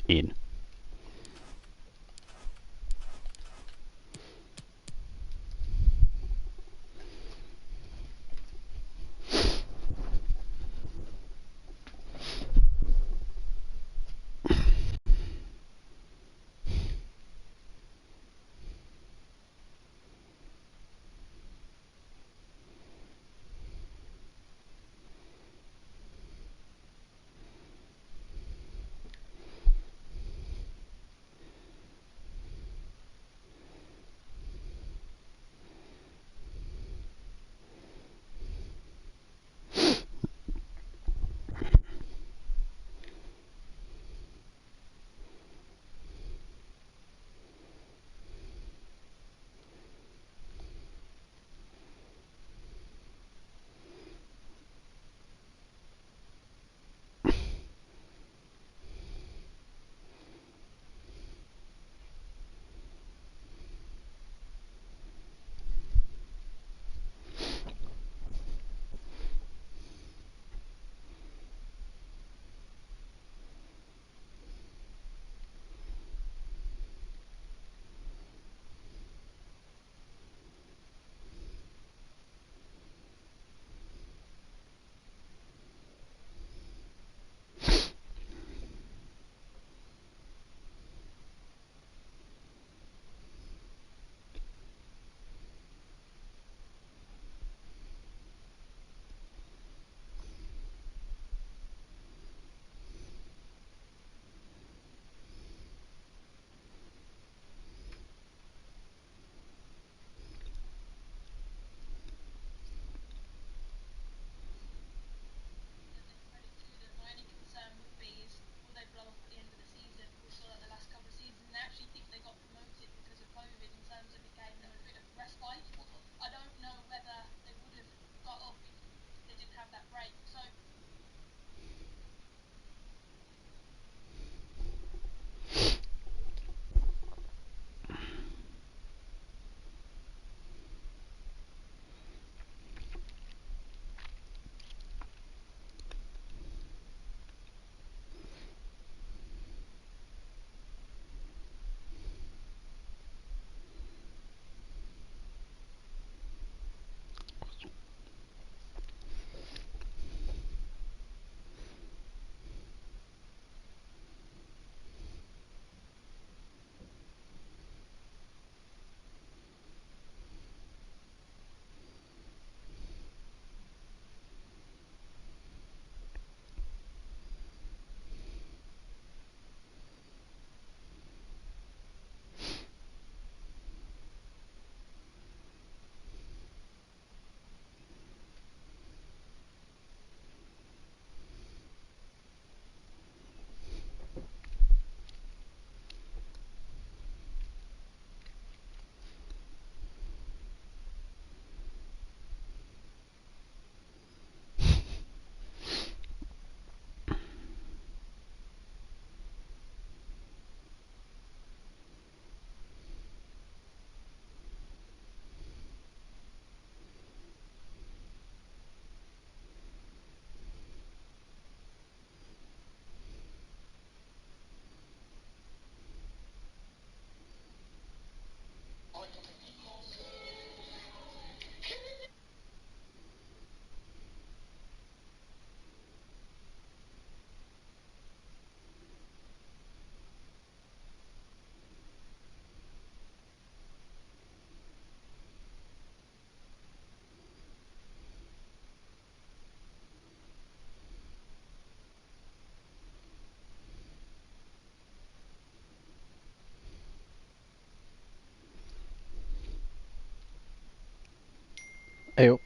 in. Hey,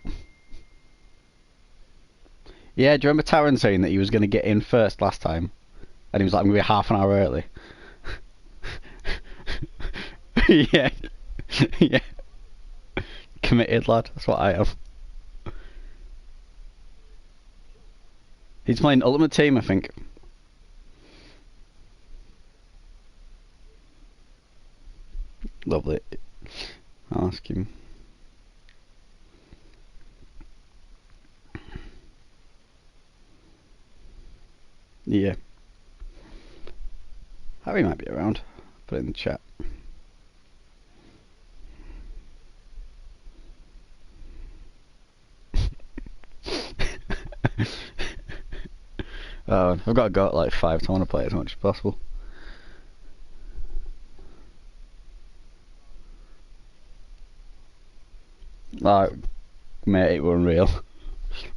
yeah, do you remember Taron saying that he was going to get in first last time? And he was like, I'm going to be half an hour early. Yeah. Yeah. Committed, lad. That's what I have. He's playing Ultimate Team, I think. Lovely. I'll ask him. Yeah. Harry might be around. Put it in the chat. I've got to go at like 5, so I want to play as much as possible. Like, mate, it were unreal.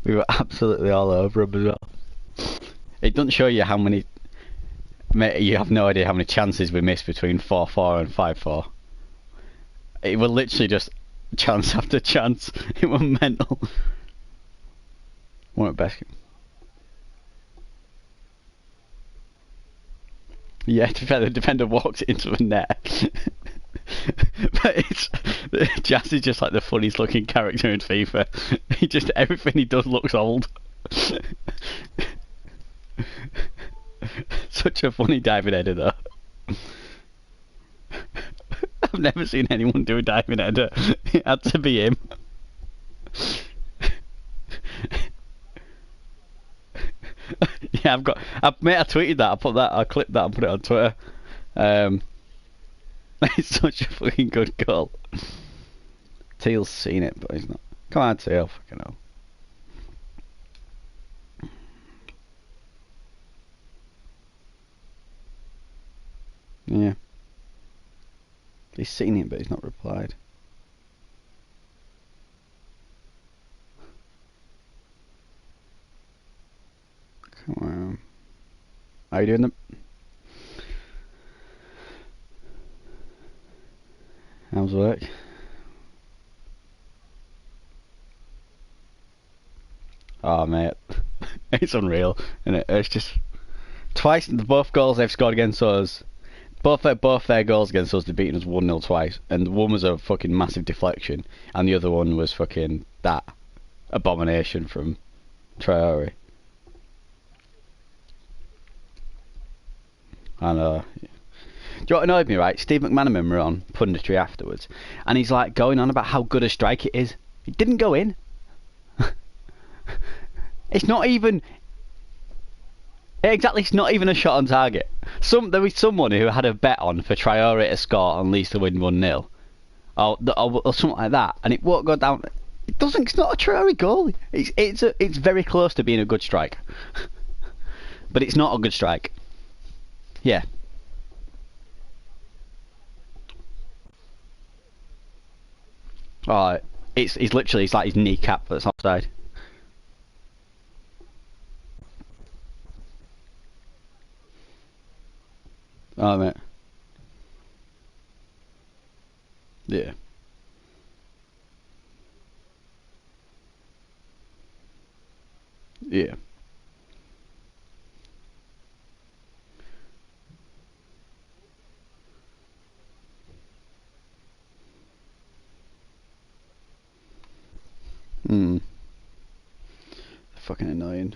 We were absolutely all over him as well. It doesn't show you how many... Mate, you have no idea how many chances we missed between 4-4 and 5-4. It was literally just chance after chance. It was mental. One at best. Yeah, the defender walks into the net. But Jazz is just like the funniest looking character in FIFA. Everything he does looks old. Such a funny diving header though. I've never seen anyone do a diving header. It had to be him. Yeah, mate, I tweeted that. I clipped that and put it on Twitter. It's such a fucking good goal. Teal's seen it, but he's not. Come on, Teal, fucking hell. Yeah. He's seen it, but he's not replied. Come on. How you doing them? How's work? Oh, mate. It's unreal, isn't it? It's just... Twice, both goals they've scored against us... Both their goals against us, they've beaten us 1-0 twice. And one was a fucking massive deflection. And the other one was fucking that abomination from Traore. I know. Do you know what annoyed me, right? Steve McManaman were on punditry afterwards, and he's like going on about how good a strike it is. It didn't go in. It's not even... Exactly, it's not even a shot on target. There was someone who had a bet on for Traore to score on Leeds to win 1-0. Or something like that, and it won't go down. It doesn't. It's not a Traore goal. It's very close to being a good strike. But it's not a good strike. Yeah. Oh, it's literally, it's like his kneecap that's offside. Oh, mate. Yeah. Yeah. Fucking annoying.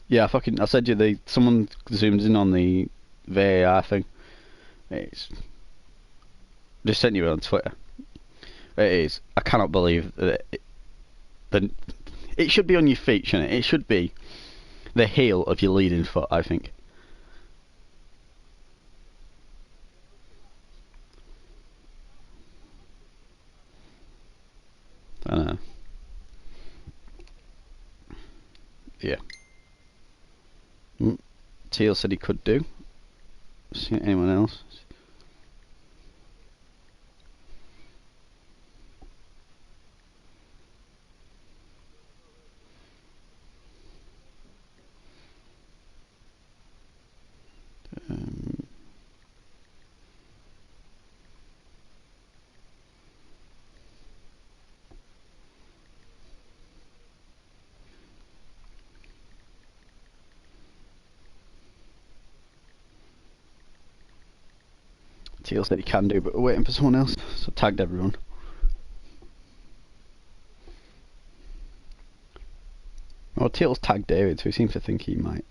Yeah, I said someone zoomed in on the VAR thing. It's just sent you on Twitter. It is. I cannot believe that it should be on your feet, shouldn't it? It should be the heel of your leading foot, I think. I know. Yeah. Teal said he could do. See anyone else? Teal said he can do, but we're waiting for someone else, so tagged everyone. Well, Teal's tagged David, so he seems to think he might.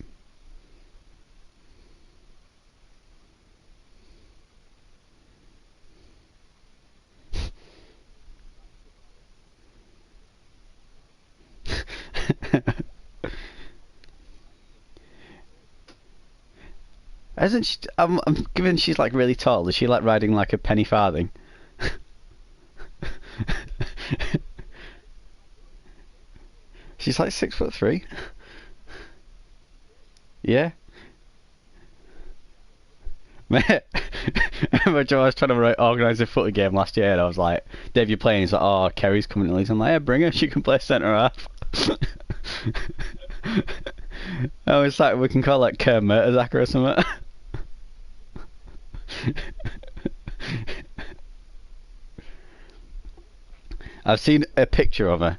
Isn't she? I'm given she's like really tall. Is she like riding like a penny farthing? She's like 6'3". Yeah. Mate, I was trying to organise a footy game last year, and I was like, Dave, you're playing? He's like, oh, Kerry's coming to Leeds. I'm like, yeah, bring her. She can play centre half. I was like, we can call like Kerr Mertesacker or something. I've seen a picture of her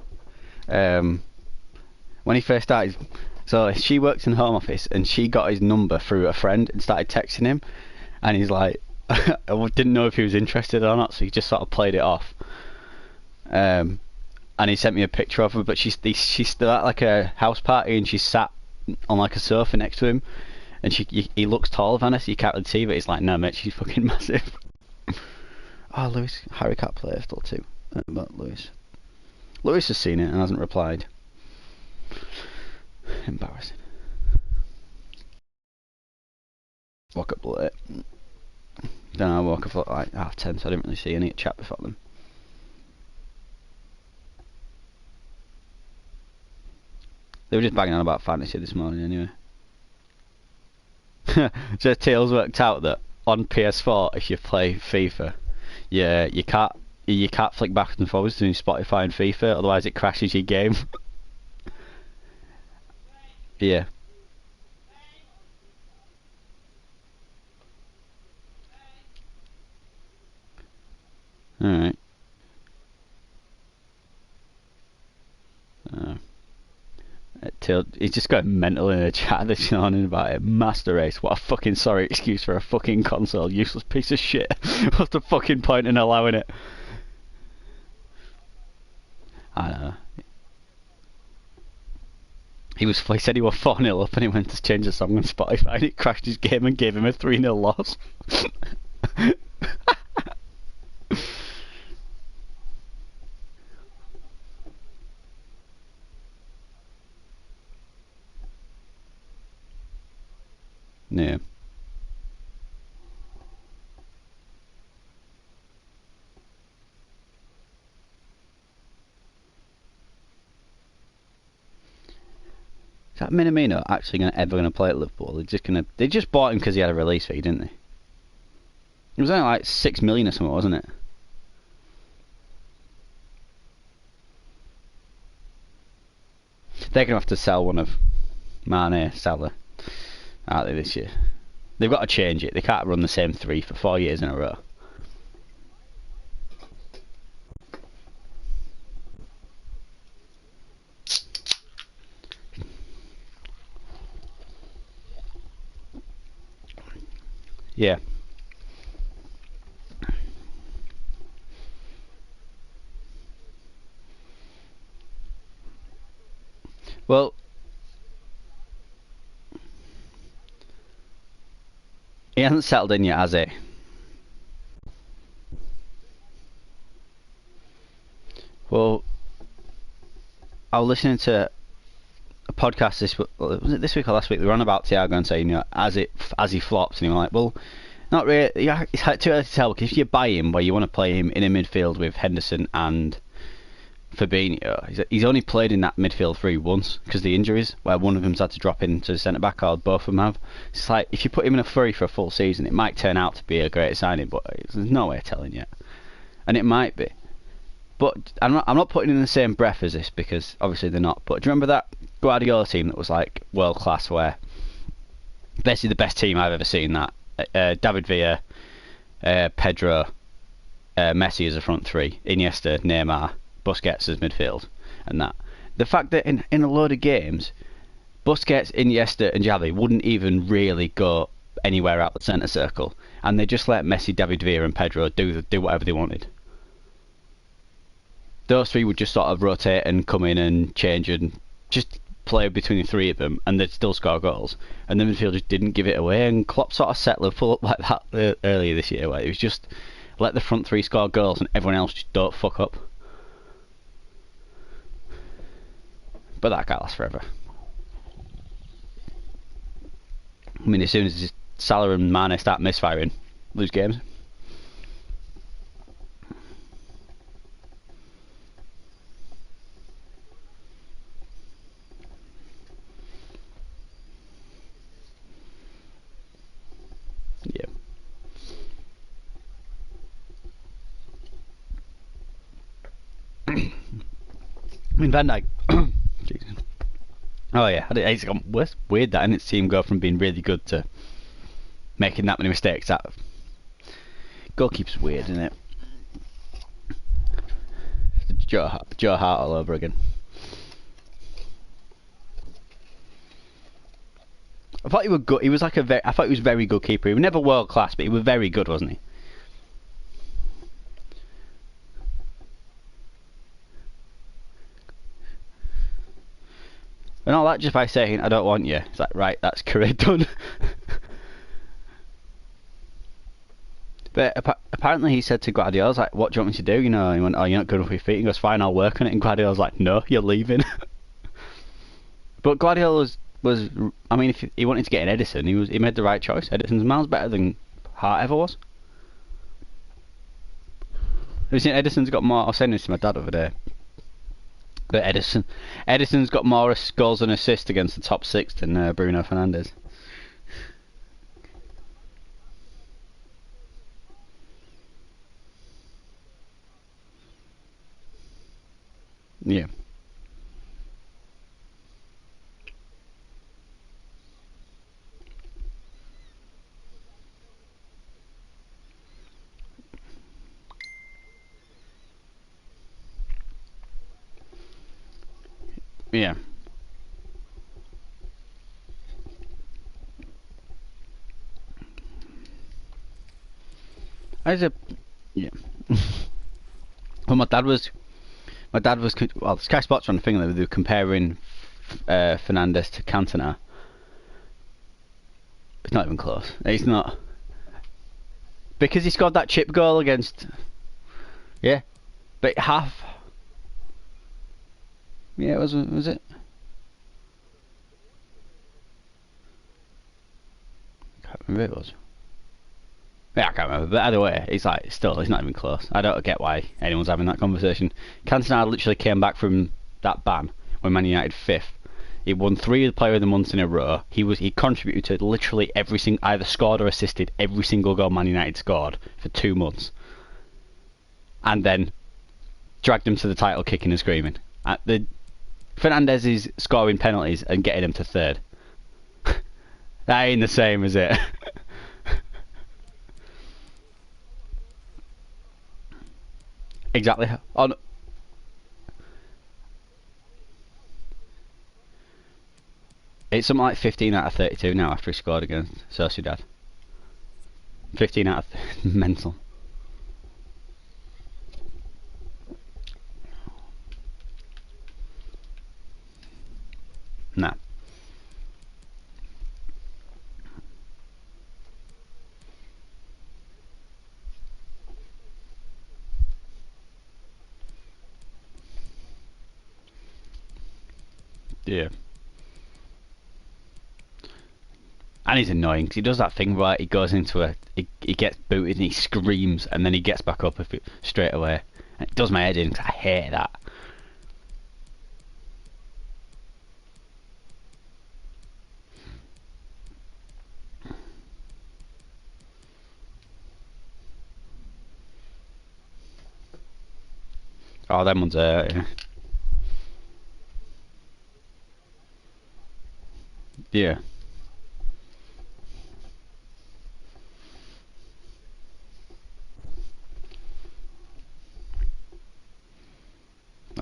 when he first started. So she works in the Home Office, and she got his number through a friend and started texting him. And he's like, I didn't know if he was interested or not, so he just sort of played it off. And he sent me a picture of her, but she's still at like a house party, and she's sat on like a sofa next to him, and he looks taller than her, so you can't really see, but he's like, no mate, she's fucking massive. Oh, Harry can't play still too. But Lewis has seen it and hasn't replied. Embarrassing. Woke up late. Then I woke up at like 10:30, so I didn't really see any chat before then. They were just banging on about fantasy this morning anyway. So Tails worked out that on PS4, if you play FIFA, you can't flick backwards and forwards between Spotify and FIFA, otherwise it crashes your game. Yeah. Alright. He's just going mental in the chat this morning about it. Master Race, what a fucking sorry excuse for a fucking console, useless piece of shit. What's the fucking point in allowing it? I don't know. He said he was 4-0 up and he went to change the song on Spotify and it crashed his game and gave him a 3-0 loss. Yeah. Is that Minamino actually ever gonna play at Liverpool? They just bought him because he had a release fee, didn't they? It was only like 6 million or something, wasn't it? They're gonna have to sell one of Mane, Salah, aren't they, this year? They've got to change it. They can't run the same three for 4 years in a row. Yeah. Well, he hasn't settled in yet, has he? Well, I was listening to a podcast was it this week or last week? They were on about Thiago and saying, you know, as he flops, and he was like, well, not really. Yeah, it's too early to tell because if you buy him where you want to play him in a midfield with Henderson and Fabinho, he's only played in that midfield three once because of the injuries, where one of them's had to drop into centre back or both of them have. It's like if you put him in a three for a full season, it might turn out to be a great signing, but there's no way of telling yet, and it might be. But I'm not putting in the same breath as this because obviously they're not. But do you remember that Guardiola team that was like world class, where basically the best team I've ever seen? That David Villa, Pedro, Messi as a front three, Iniesta, Neymar, Busquets as midfield, and that. The fact that in a load of games, Busquets, Iniesta, and Xavi wouldn't even really go anywhere out the centre circle, and they just let Messi, David Villa, and Pedro do whatever they wanted. Those three would just sort of rotate and come in and change and just play between the three of them, and they'd still score goals. And the midfield just didn't give it away, and Klopp sort of set Liverpool up like that earlier this year, where it was just let the front three score goals and everyone else just don't fuck up. But that can't last forever. I mean, as soon as Salah and Mane start misfiring, lose games. Yeah. I mean, Van Dijk. Oh yeah, it's gone weird that, and it's seen him go from being really good to making that many mistakes. That goalkeeper's weird, isn't it? Joe Hart all over again. I thought he was good. He was like I thought he was a very good keeper. He was never world class, but he was very good, wasn't he? And all that just by saying, I don't want you. It's like, right, that's career done. But apparently he said to Guardiola, like, what do you want me to do? You know, he went, oh, you're not good enough with your feet. He goes, fine, I'll work on it. And Guardiola's like, no, you're leaving. But Guardiola was, I mean, if he wanted to get in Edison, he made the right choice. Edison's miles better than Hart ever was. Have you seen Edison's got more? I was saying this to my dad the other day. But Edison's got more goals and assists against the top six than Bruno Fernandes. Yeah. Yeah. Yeah. Well, my dad was well, Sky Sports on the thing that they were comparing Fernandes to Cantona. It's not even close. It's not, because he scored that chip goal against. Yeah, but half. Yeah, was it? I can't remember it was. Yeah, I can't remember. But either way, it's like it's not even close. I don't get why anyone's having that conversation. Cantona literally came back from that ban when Man United fifth. He won 3 Player of the Month in a row. He contributed to literally every single, either scored or assisted every single goal Man United scored for 2 months, and then dragged him to the title kicking and screaming. Fernandes is scoring penalties and getting him to third. That ain't the same, is it? Exactly. It's something like 15 out of 32 now after he scored against Sociedad. 15 out of mental. Nah. Yeah. And he's annoying because he does that thing where he goes into he gets booted and he screams and then he gets back up straight away. And it does my head in because I hate that. Oh, them ones are. Yeah. Yeah.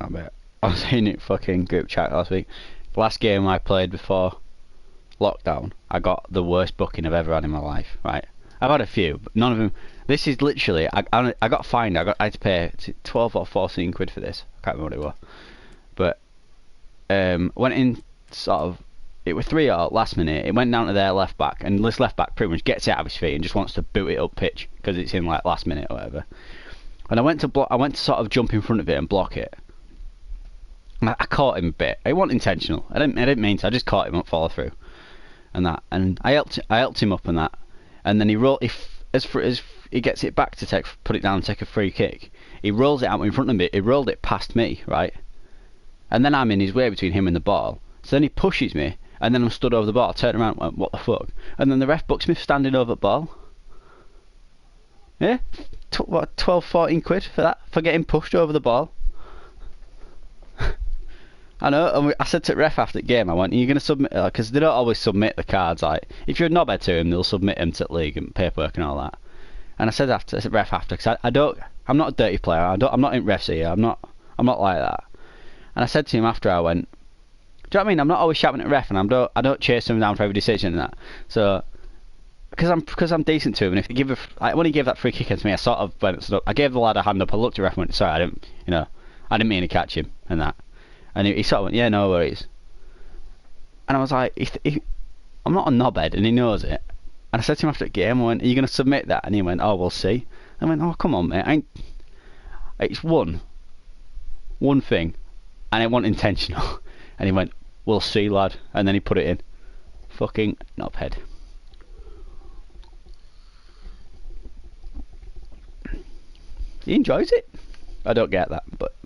I bet. I was in it fucking group chat last week. The last game I played before lockdown, I got the worst booking I've ever had in my life. Right, I've had a few, but none of them. This is literally. I got fined. I had to pay 12 or 14 quid for this. I can't remember what it was. But went in sort of. It was 3-0 last minute. It went down to their left back, and this left back pretty much gets it out of his feet and just wants to boot it up pitch because it's in like last minute or whatever. And I went to sort of jump in front of it and block it. I caught him a bit. It wasn't intentional. I didn't mean to. I just caught him up, follow through, and that. And I helped him up and that. and then as he gets it back to put it down and take a free kick, he rolls it out in front of me. He rolled it past me, right? And then I'm in his way between him and the ball. So then he pushes me, and then I'm stood over the ball. I turn around and went, what the fuck? And then the ref books me for standing over the ball. Yeah? What, 12, 14 quid for that? For getting pushed over the ball? I know, and I said to the ref after the game, I went, are you going to submit, because they don't always submit the cards, like, if you're a knobhead to him, they'll submit them to the league and paperwork and all that. And I said after, ref after, because I'm not a dirty player, I'm not in refs here, I'm not like that. And I said to him after, I went, do you know what I mean? I'm not always shouting at ref, and I don't chase him down for every decision and that. So, because I'm decent to him, and if they give when he gave that free kick into me, I sort of went, I gave the lad a hand up, I looked at the ref and went, sorry, I didn't mean to catch him and that. And he sort of went, yeah, no worries. And I was like, I'm not a knobhead, and he knows it. And I said to him after the game, I went, are you going to submit that? And he went, oh, we'll see. I went, oh, come on, mate. It's one thing, and it wasn't intentional. And he went, we'll see, lad. And then he put it in. Fucking knobhead. He enjoys it. I don't get that, but...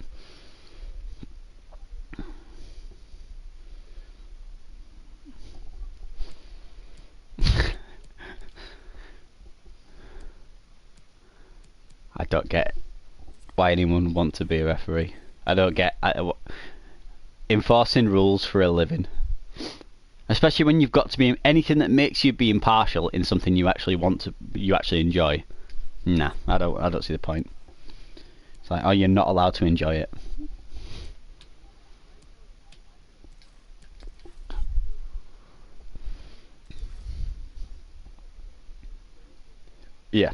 I don't get why anyone would want to be a referee. I don't get enforcing rules for a living, especially when you've got to be anything that makes you be impartial in something you actually enjoy. Nah, I don't see the point. It's like, oh, you're not allowed to enjoy it. Yeah.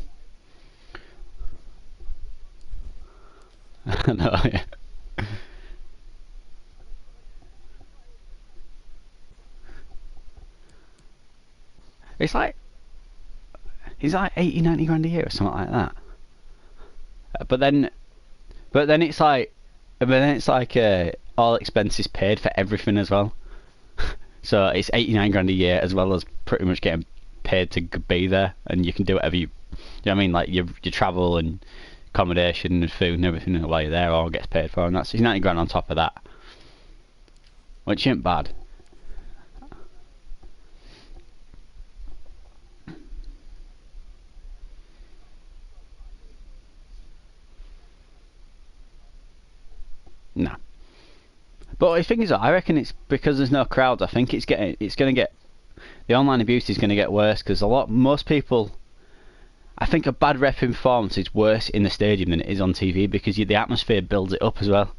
No, yeah. It's like he's like 80, 90 grand a year or something like that. But then it's like all expenses paid for everything as well. So it's 89 grand a year as well as pretty much getting paid to be there, and you can do whatever you know what I mean, like your travel and accommodation and food and everything while you're there all gets paid for, and that's 90 grand on top of that, which ain't bad. Nah. But the thing is, I reckon it's because there's no crowds. I think it's going to get, the online abuse is going to get worse, because most people, I think a bad ref performance is worse in the stadium than it is on TV, because the atmosphere builds it up as well.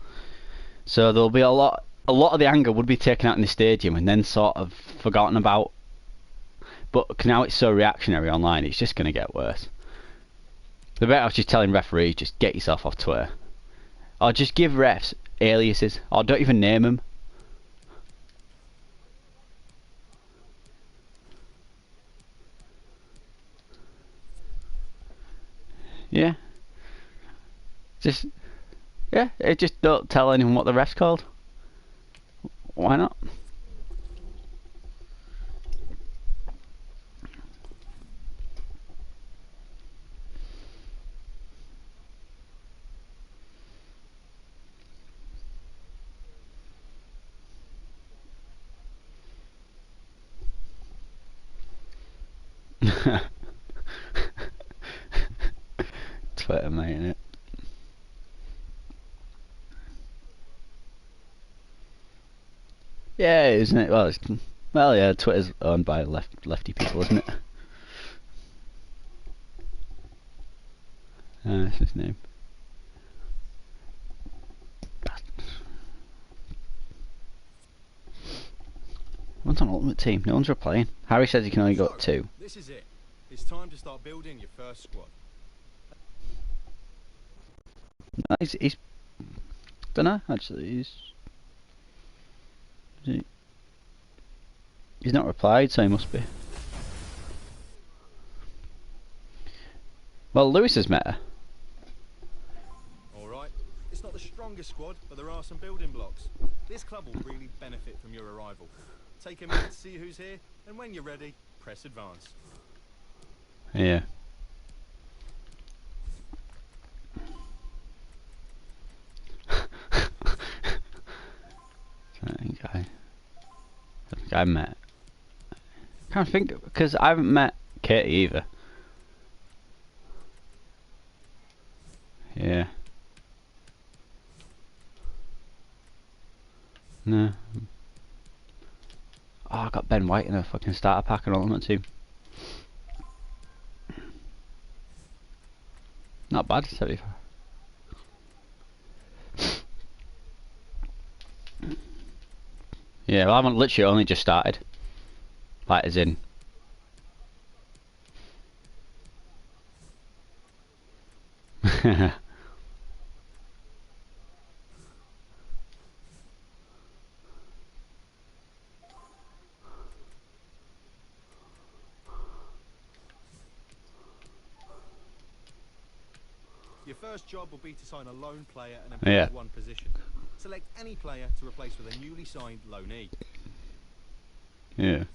So there'll be a lot of the anger would be taken out in the stadium and then sort of forgotten about. But now it's so reactionary online, it's just going to get worse. The better off just telling referees, just get yourself off Twitter, or just give refs aliases, or don't even name them. Yeah. Just don't tell anyone what the ref's called. Why not? Twitter, mate, innit? Yeah, isn't it? Well, yeah, Twitter's owned by lefty people, isn't it? That's his name. One's on Ultimate Team. No one's replying. Harry says he can only go up 2. This is it. It's time to start building your first squad. No, he's don't know. Actually, he's not replied, so he must be. Well, Lewis has met her. Alright, it's not the strongest squad, but there are some building blocks. This club will really benefit from your arrival. Take a minute to see who's here, and when you're ready, press advance. Yeah. I met. Can't think because I haven't met Katie either. Yeah. No. Oh, I got Ben White in a fucking starter pack and Ultimate Team. Not bad, 75. Yeah, well, I haven't literally only just started. Like, as in. Your first job will be to sign a loan player and Yeah. improve one position. Select any player to replace with a newly signed loanee. Yeah.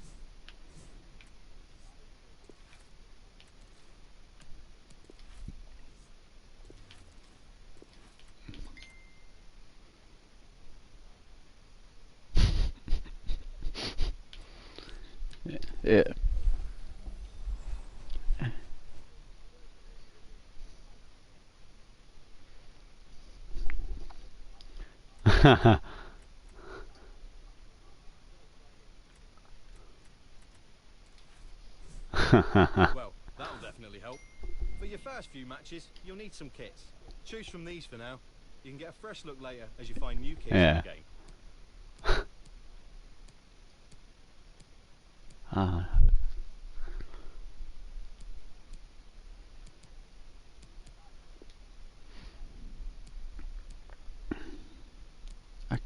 Yeah. Well, that'll definitely help. For your first few matches, you'll need some kits. Choose from these for now. You can get a fresh look later as you find new kits in the game. Ah.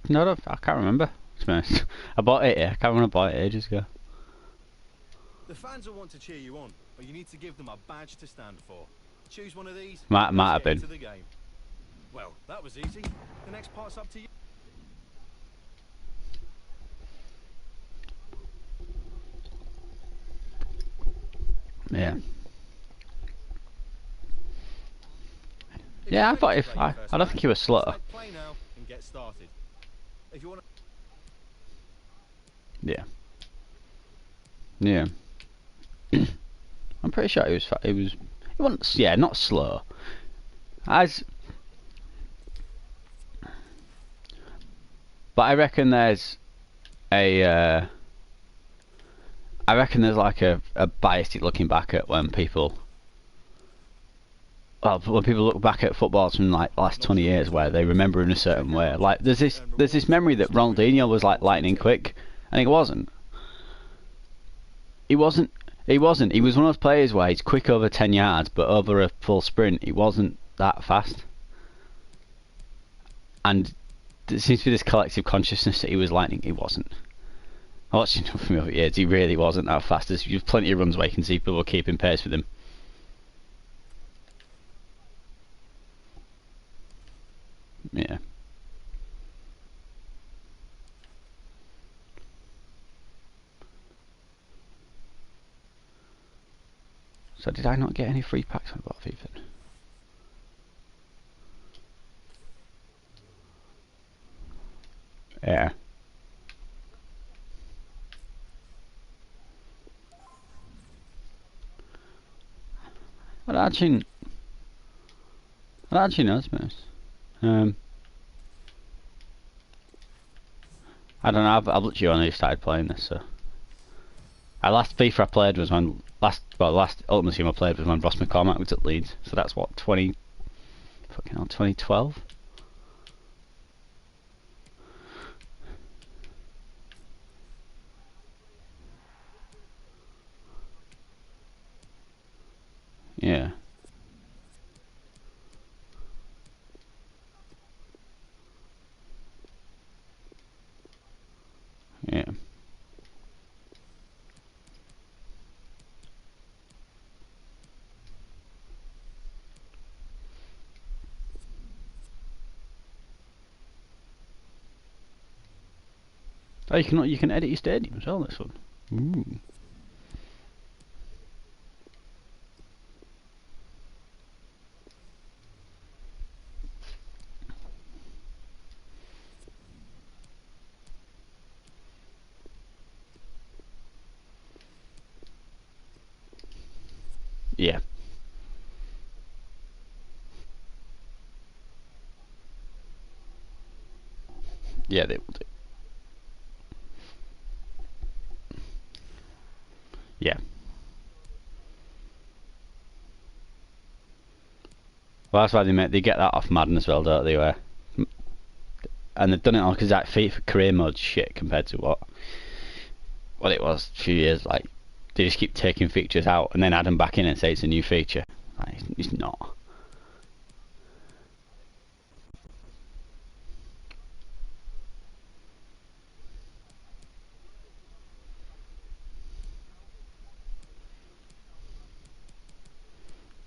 I can't remember, to be honest. I bought it, yeah. I can't remember I bought it ages ago. The fans will want to cheer you on, but you need to give them a badge to stand for. Choose one of these. Might Let's have get been. into the game. Well, that was easy. The next part's up to you. Yeah. Yeah, I thought if I don't think he was slow. Play now and get started. If you want to... Yeah. Yeah. I'm pretty sure he wasn't, yeah, not slow. But I reckon there's a I reckon there's like a bias looking back at when people look back at footballs from like the last 20 years where they remember in a certain way. Like there's this memory that Ronaldinho was like lightning quick, and he wasn't. He wasn't. He was one of those players where he's quick over 10 yards, but over a full sprint, he wasn't that fast. And there seems to be this collective consciousness that he was lightning. He wasn't. I watched him from over years. He really wasn't that fast. There's plenty of runs where you can see people keeping pace with him. Yeah. So did I not get any free packs when I bought FIFA? Yeah. I don't actually know, to be honest. I don't know. I've literally only started playing this, so. The last FIFA I played was when last Ultimate Team I played was when Ross McCormack was at Leeds. So that's what 2012. Yeah. Yeah. Oh, you can edit your stadium as well. This one. Ooh. Yeah, they will do. Yeah. Well, that's why they get that off Madden as well, don't they? Where, and they've done it all because that FIFA career mode's shit compared to what it was a few years. Like they just keep taking features out and then add them back in and say it's a new feature. Like, it's not.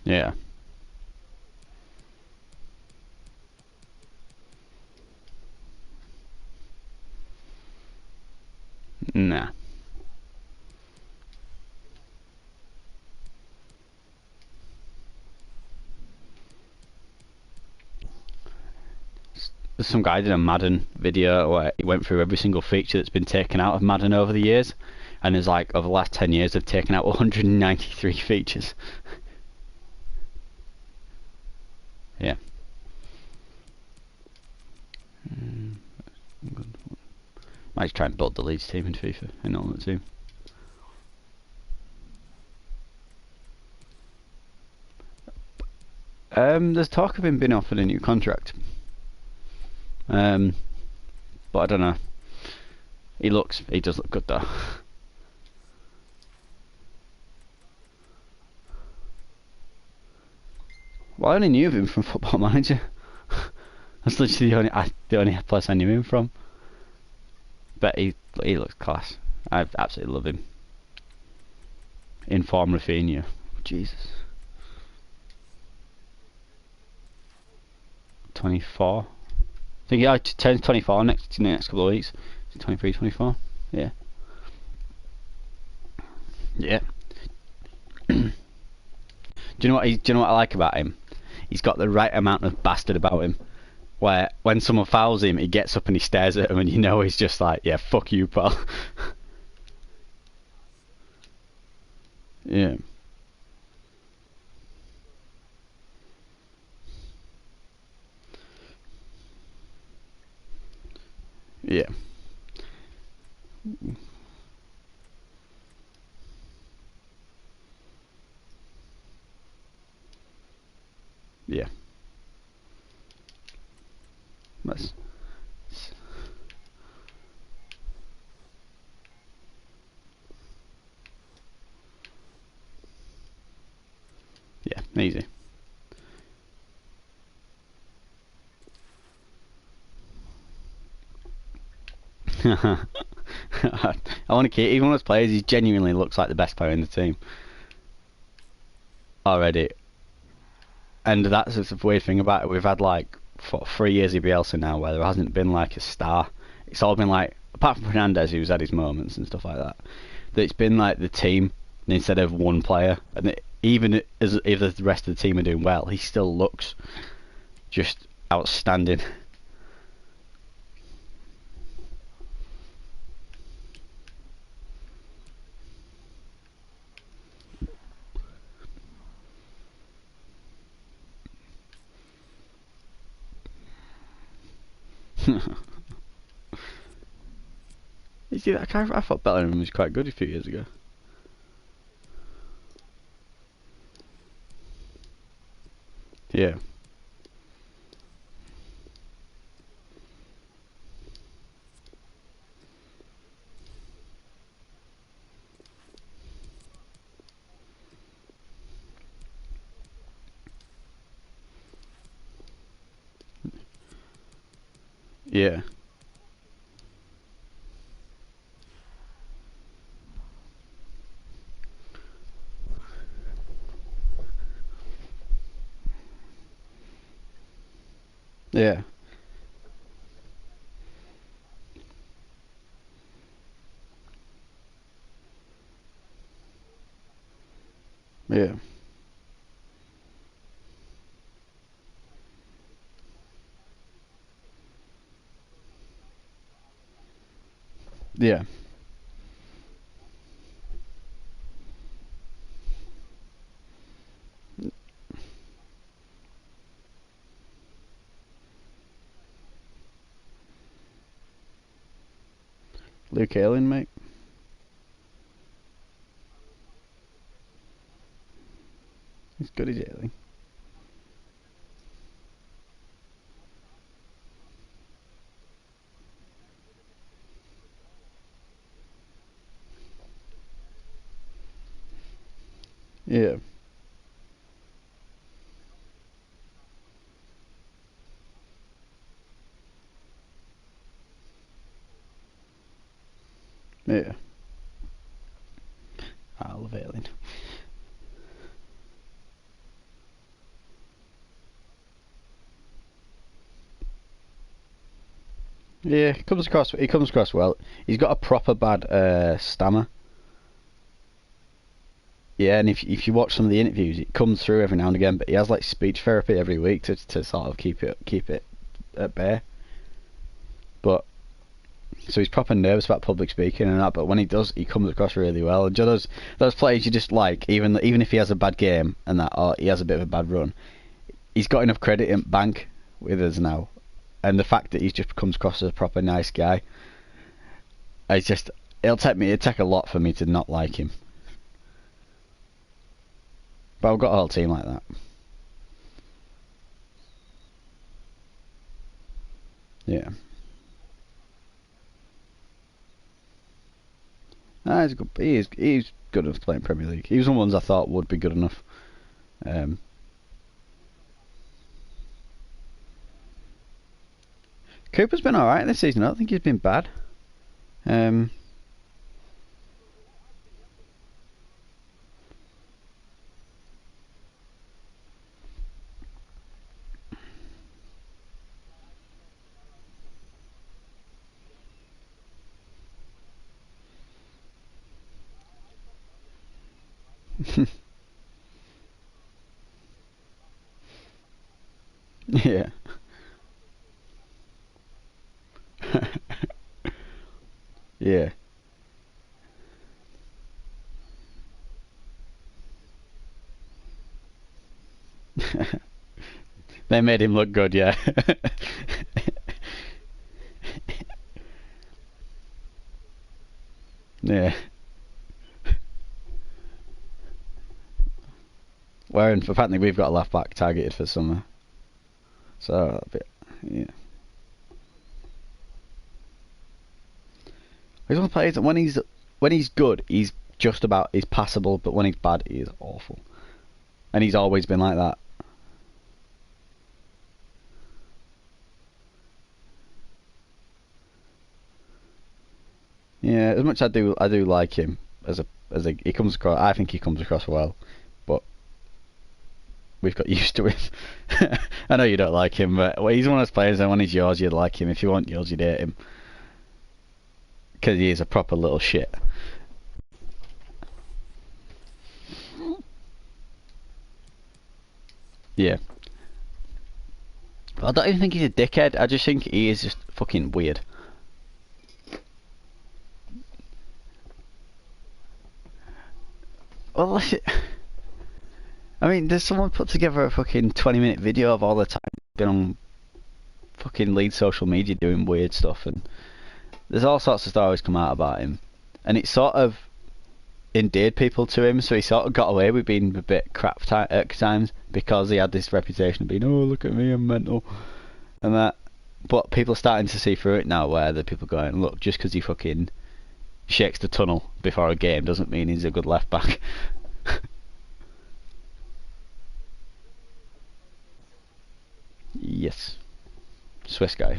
Yeah. Nah. There's some guy did a Madden video where he went through every single feature that's been taken out of Madden over the years, and there's like over the last 10 years they've taken out 193 features. Yeah. Might try and build the Leeds team in FIFA in Ultimate Team. There's talk of him being offered a new contract. But I don't know. He does look good though. Well, I only knew of him from Football Manager. That's literally the only place I knew him from. But he looks class. I absolutely love him. Inform Rafinha. Jesus. 24. I think he turns 24 in the next couple of weeks. 23, 24. Yeah. Yeah. Do you know what I like about him? He's got the right amount of bastard about him. Where when someone fouls him, he gets up and he stares at him, and you know he's just like, yeah, fuck you, pal. Yeah. Yeah. Yeah. That's. Yeah, easy. I want to keep even with players. He genuinely looks like the best player in the team already, and that's the weird thing about it. We've had like 3 years of Bielsa now where there hasn't been like a star. It's all been like, apart from Fernandez, who's had his moments and stuff like that. That it's been like the team instead of one player, and even as if the rest of the team are doing well, he still looks just outstanding. You see that? I thought Bellingham was quite good a few years ago. Yeah. Yeah. Yeah. Yeah. Yeah. Luke Ayling, mate. He's good as Ayling. Yeah. Yeah. I love Ayling. Yeah, he comes across well. He's got a proper bad stammer. Yeah, and if you watch some of the interviews, it comes through every now and again. But he has like speech therapy every week to sort of keep it at bay. But so he's proper nervous about public speaking and that. But when he does, he comes across really well. And just those players you just like, even if he has a bad game and that, or he has a bit of a bad run, he's got enough credit in bank with us now. And the fact that he just comes across as a proper nice guy, it'd take a lot for me to not like him. But I've got a whole team like that. Yeah. He's good. He's good enough to play in Premier League. He was one of the ones I thought would be good enough. Cooper's been alright this season. I don't think he's been bad. Yeah. Yeah. They made him look good, yeah. Yeah. Whereas apparently we've got a left back targeted for summer. So, yeah. He's one of the players that when he's good, he's passable, but when he's bad, he is awful. And he's always been like that. Yeah, as much as I do like him as a he comes across. I think he comes across well, but we've got used to him. I know you don't like him, but he's one of those players that when he's yours, you'd like him. If you want yours, you'd hate him because he is a proper little shit. Yeah. I don't even think he's a dickhead. I just think he is just fucking weird. Well, I mean, there's someone put together a fucking 20-minute video of all the time been on fucking lead social media doing weird stuff, and there's all sorts of stories come out about him, and it sort of endeared people to him, so he sort of got away with being a bit crap at times because he had this reputation of being, oh, look at me, I'm mental, and that. But people are starting to see through it now, where the people going, look, just because he fucking shakes the tunnel before a game doesn't mean he's a good left back. Yes. Swiss guy.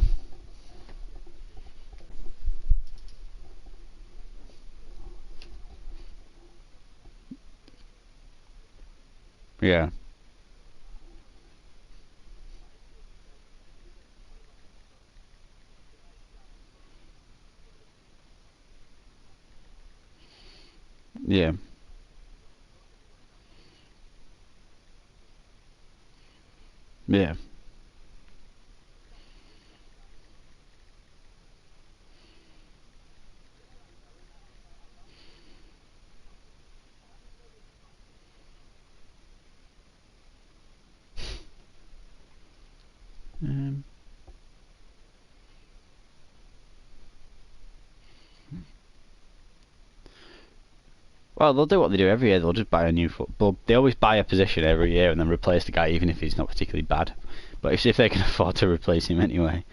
Yeah. Yeah. Yeah. Um, Well, they'll do what they do every year. They'll just buy a new football. They always buy a position every year and then replace the guy, even if he's not particularly bad. But if they can afford to replace him anyway.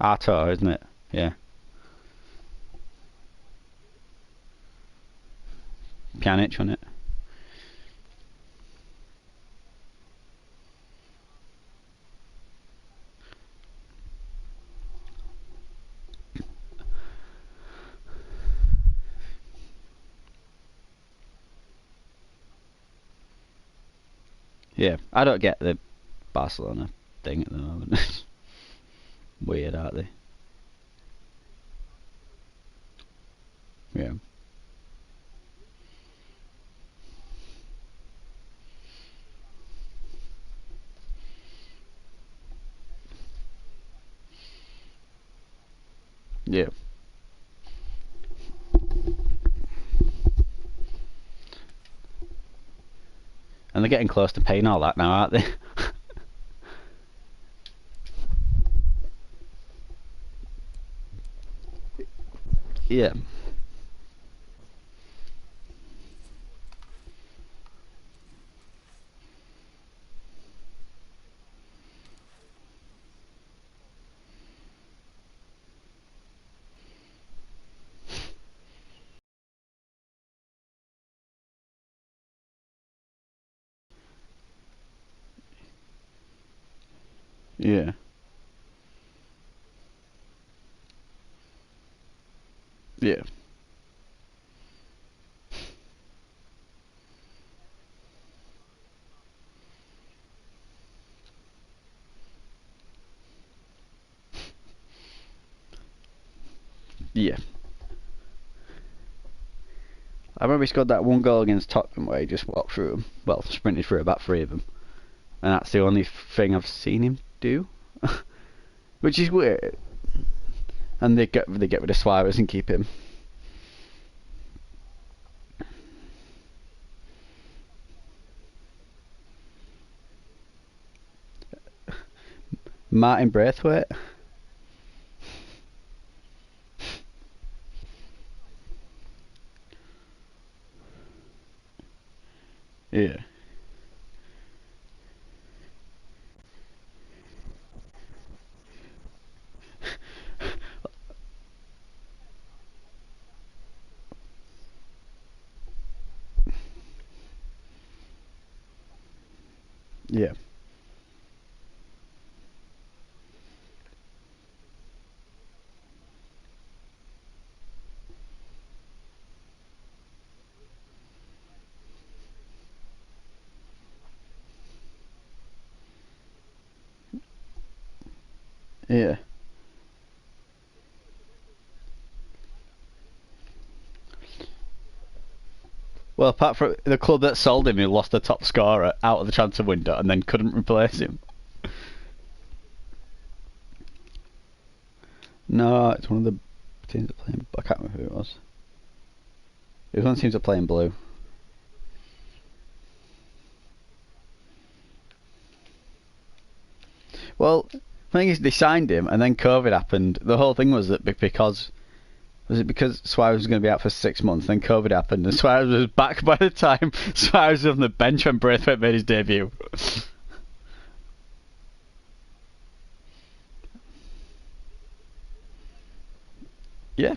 Arto, isn't it? Yeah. Pjanic on it. Yeah, I don't get the Barcelona thing at the moment. Weird, aren't they? Yeah. Yeah. And they're getting close to paying all that now, aren't they? Yeah. Yeah. Yeah. Yeah. I remember he scored that one goal against Tottenham where he just walked through them. Well, sprinted through about 3 of them. And that's the only thing I've seen him do. Which is weird. And they get rid of Suarez and keep him. Martin Braithwaite. Yeah. Yeah. Yeah. Well, apart from the club that sold him, he lost the top scorer out of the transfer window and then couldn't replace him. No, it's one of the teams that play. I can't remember who it was. It was one of the teams that play in blue. Well, the thing is, they signed him, and then COVID happened. The whole thing was that because Suarez was going to be out for 6 months, then COVID happened, and Suarez was back by the time Suarez was on the bench when Braithwaite made his debut. Yeah.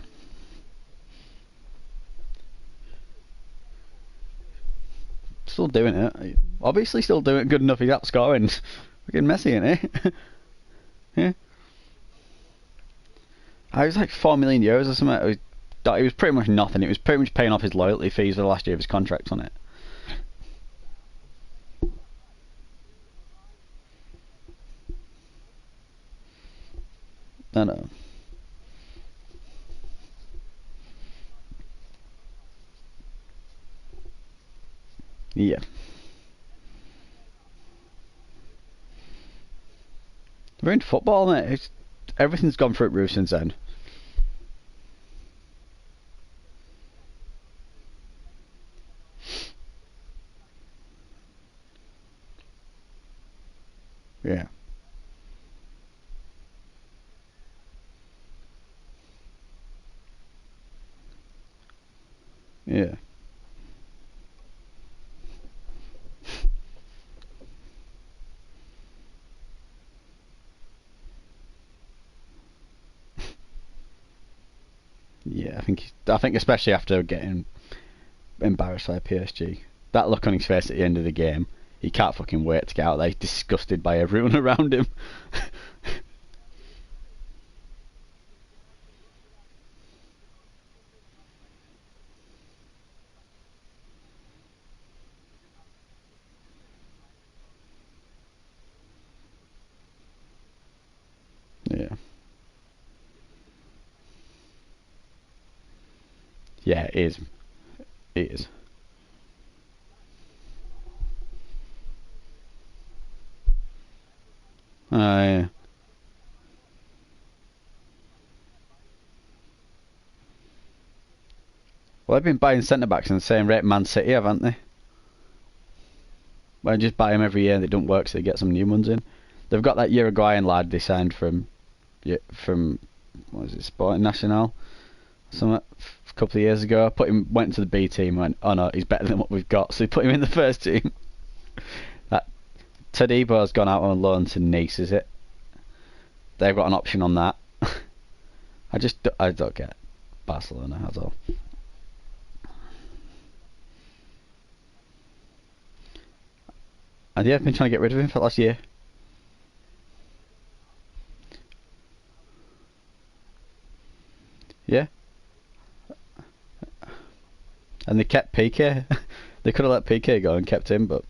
Still doing it. Obviously still doing it good enough. He's outscoring. Fucking Messi, isn't he? Yeah. I was like €4 million or something. It was pretty much nothing. It was pretty much paying off his loyalty fees for the last year of his contract on it. I know. Yeah. We're in football, mate. Everything's gone through roof since then. Yeah. Yeah, I think especially after getting embarrassed by PSG, that look on his face at the end of the game, he can't fucking wait to get out there. He's disgusted by everyone around him. Yeah. Yeah, it is. It is. Yeah. Well, they've been buying centre backs in the same rate Man City, haven't they? Well, just buy them every year and they don't work, so they get some new ones in. They've got that Uruguayan lad they signed from what was it, Sporting Nacional, something a couple of years ago. Went to the B team, and went, oh no, he's better than what we've got, so they put him in the first team. That Tadebo's gone out on loan to Nice, is it? They've got an option on that. I don't get Barcelona at all. And yeah, I've been trying to get rid of him for last year. Yeah. And they kept PK. They could have let PK go and kept him, but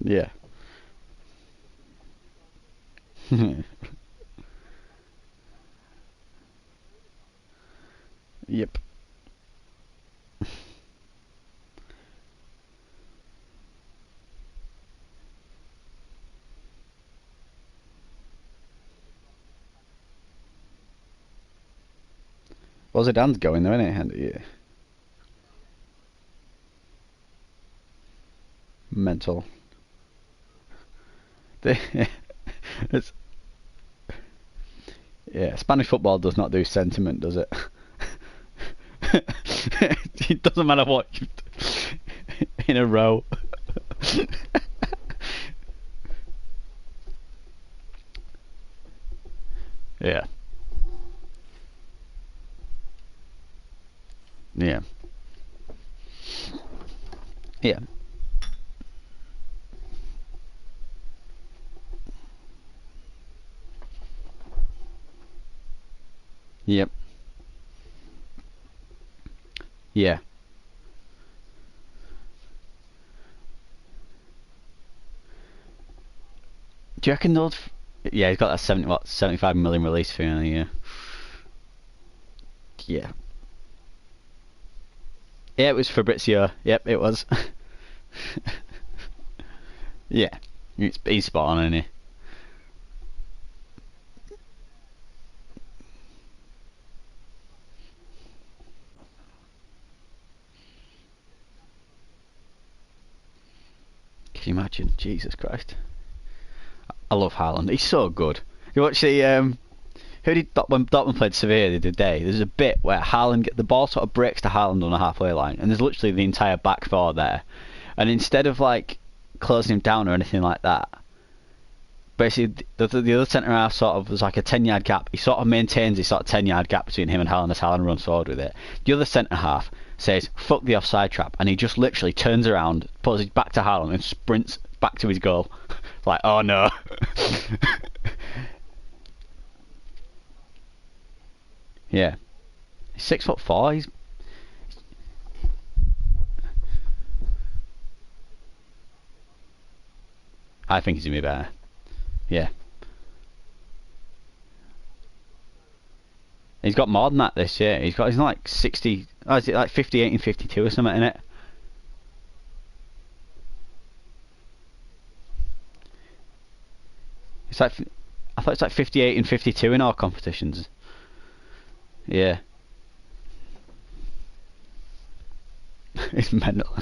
yeah. Yep. Well, Zidane's going though, isn't he? Yeah. Mental. It's, yeah, Spanish football does not do sentiment, does it? It doesn't matter what in a row. Yeah. Yeah. Yeah. Yep. Yeah. Do you reckon they'll? Yeah, he's got that 75 million release fee in a year. Yeah. Yeah, it was Fabrizio. Yep, it was. Yeah. He's spot on, isn't he? Can you imagine? Jesus Christ. I love Haaland. He's so good. You watch who did when Dortmund played Sevilla the other day? There's a bit where the ball sort of breaks to Haaland on the halfway line, and there's literally the entire back four there. And instead of like closing him down or anything like that, basically the other centre half sort of was like a 10-yard gap. He sort of maintains his sort of 10-yard gap between him and Haaland as Haaland runs forward with it. The other centre half says fuck the offside trap, and he just literally turns around, puts his back to Haaland, and sprints back to his goal. Like, oh no. Yeah. He's 6'4". I think he's gonna be better. Yeah. He's got more than that this year. He's like 60. Oh, is it like 58 and 52 or something in it? It's like I thought it's like 58 and 52 in all competitions. Yeah. It's mental.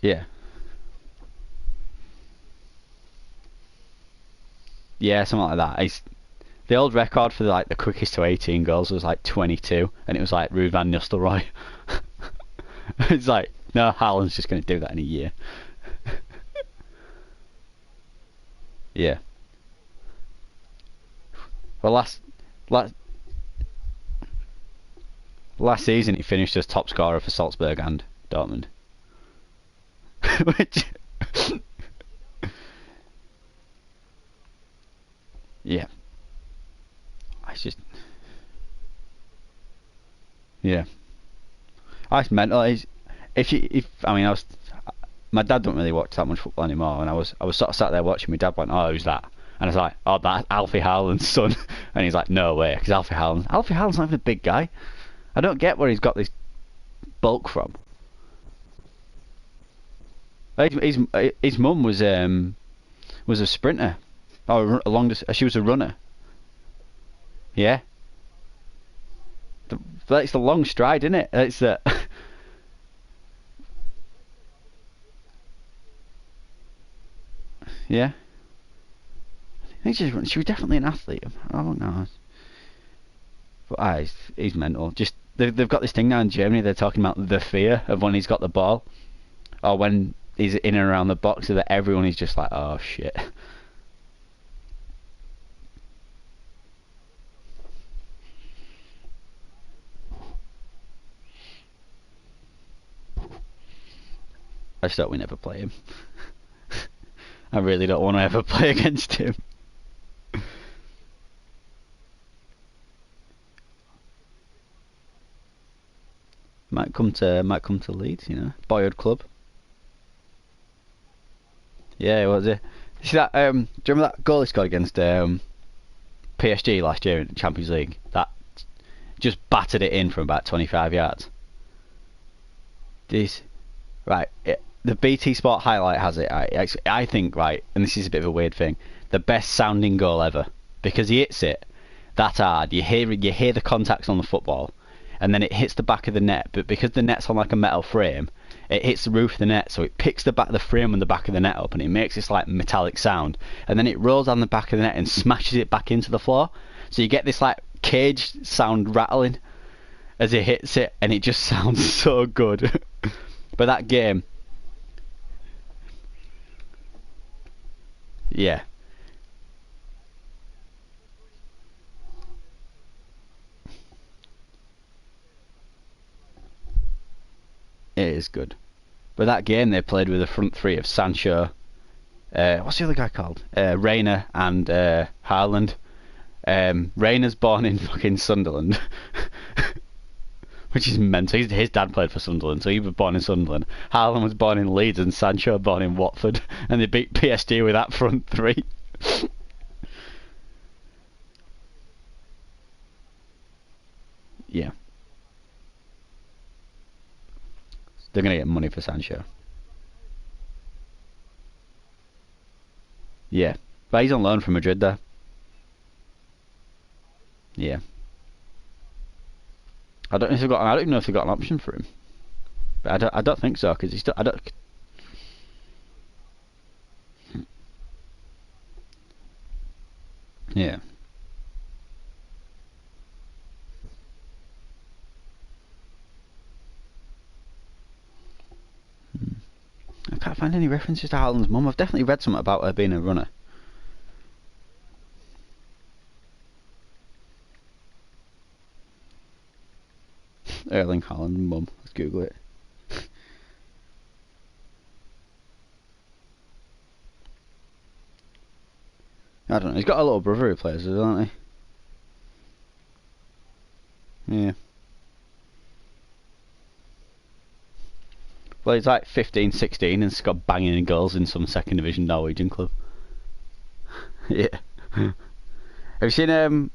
Yeah. Yeah, something like that. The old record for like the quickest to 18 goals was like 22, and it was like Ruud van Nistelrooy. It's like, no, Haaland's just going to do that in a year. Yeah. Well, last season he finished as top scorer for Salzburg and Dortmund. Which, yeah, it's just, yeah. It's mental. If I mean, my dad don't really watch that much football anymore, and I was sort of sat there watching. My dad went, "Oh, who's that?" And I was like, "Oh, that's Alfie Haaland's son." And he's like, "No way," because Alfie Haaland's not even a big guy. I don't get where he's got this bulk from. His mum was a sprinter, or she was a runner. Yeah, it's the long stride, isn't it? It's the yeah. I think she was definitely an athlete. I don't know. But he's mental. Just they've got this thing now in Germany. They're talking about the fear of when he's got the ball, or when he's in and around the box, so that everyone is just like, oh shit. I just hope we never play him. I really don't want to ever play against him. Might come to Leeds, you know, boyhood club. Yeah, what was it? See that? Do you remember that goal he scored against PSG last year in the Champions League? That just battered it in from about 25 yards. This, right? The BT Sport highlight has it. I think, right, and this is a bit of a weird thing, the best sounding goal ever, because he hits it that hard. You hear the contacts on the football, and then it hits the back of the net. But because the net's on like a metal frame, it hits the roof of the net, so it picks the frame and the back of the net up, and it makes this like metallic sound, and then it rolls down the back of the net and smashes it back into the floor. So you get this like cage sound rattling as it hits it, and it just sounds so good. But that game, yeah, it is good. But that game they played with a front three of Sancho, what's the other guy called? Reina and Haaland. Reina's born in fucking Sunderland, which is mental. His dad played for Sunderland, so he was born in Sunderland. Haaland was born in Leeds, and Sancho born in Watford, and they beat PSG with that front three. Yeah, they're gonna get money for Sancho. Yeah, but he's on loan from Madrid there. Yeah, I don't even know if they've got an option for him. But I don't think so, because he's still. I don't. Yeah. I can't find any references to Haaland's mum. I've definitely read something about her being a runner. Erling Haaland mum. Let's Google it. I don't know. He's got a little brother who plays, doesn't he? Yeah. Well, he's like 15, 16 and got banging goals in some second division Norwegian club. Yeah. Have you seen oh,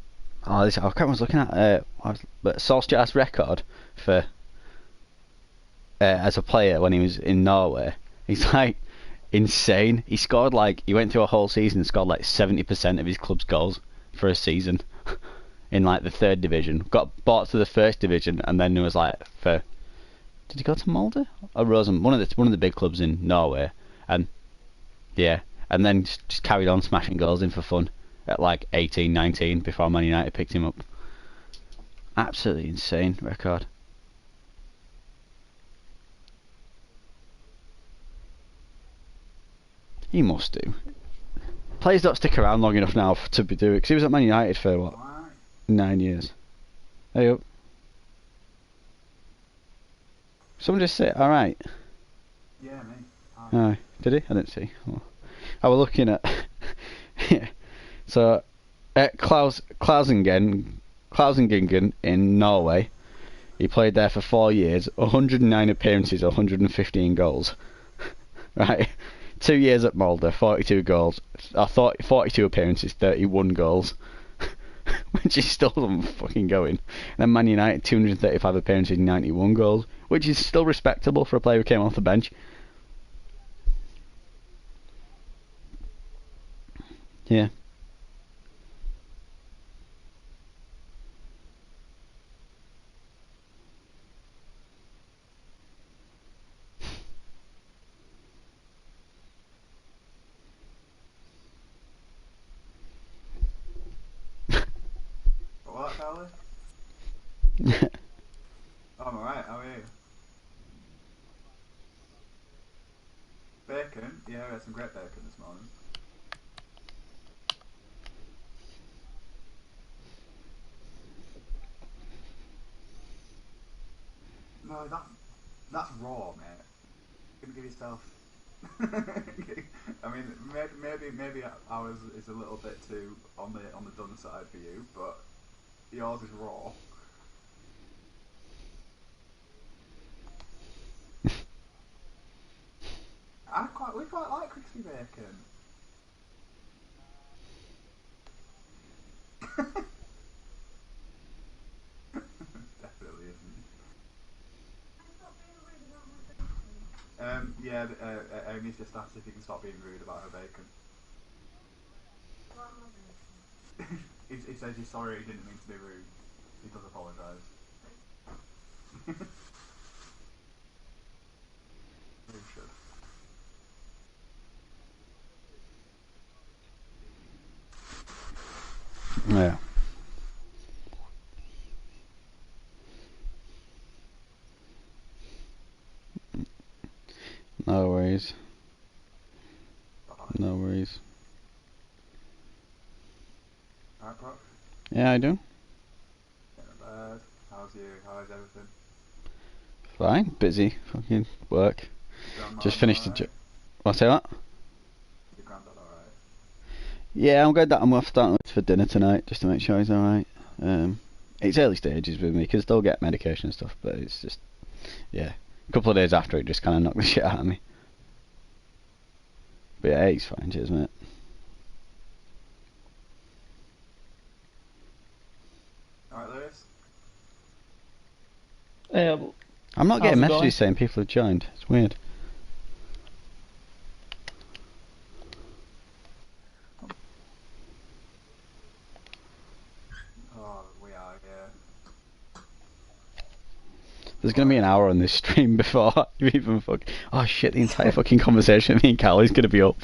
this, I can't remember what I was looking at. But Solskjaer's record for as a player when he was in Norway, he's like insane. He went through a whole season and scored like 70% of his club's goals for a season in like the third division. Got bought to the first division, and then it was like for Did he go to Molde? Or Rosen? One of the big clubs in Norway, and yeah, and then just carried on smashing goals in for fun at like 18, 19 before Man United picked him up. Absolutely insane record. He must do. Players don't stick around long enough now to be doing it, because he was at Man United for what? 9 years. Hey up. Someone just say, alright. Yeah, me. Oh, did he? I didn't see. Oh. I was looking at... yeah. So, at Klausingen in Norway, he played there for 4 years, 109 appearances, 115 goals. Right? 2 years at Molde, 42 goals. I thought 42 appearances, 31 goals. Which is still fucking going. And then Man United, 235 appearances, 91 goals. Which is still respectable for a player who came off the bench. Yeah. What, Charlie? I'm alright, how are you? Bacon? Yeah, we had some great bacon this morning. No, that's raw, mate. You're gonna give yourself... I mean, maybe ours is a little bit too on the done side for you, but yours is raw. We quite like crispy bacon. Definitely isn't. Yeah, Amy's just asked if you can stop being rude about her bacon. He says he's sorry, he didn't mean to be rude. He does apologise. He should. Yeah. No worries. No worries. Alright, bro. Yeah, I do. Not bad. How's you? How's everything? Fine. Busy. Fucking work. Grandma Just finished the job. What's that? Your granddad alright? Yeah, I'm off starting for dinner tonight, just to make sure he's alright. It's early stages with me, because they'll get medication and stuff, but it's just, yeah. A couple of days after, it just kind of knocked the shit out of me. But yeah, he's fine, cheers, mate. Alright, Lewis? I'm not getting How's it messages going? saying people have joined. It's weird. Oh, we are, yeah. There's going to be an hour on this stream before you even fuck. Oh shit, the entire fucking conversation with me and Cal is going to be up.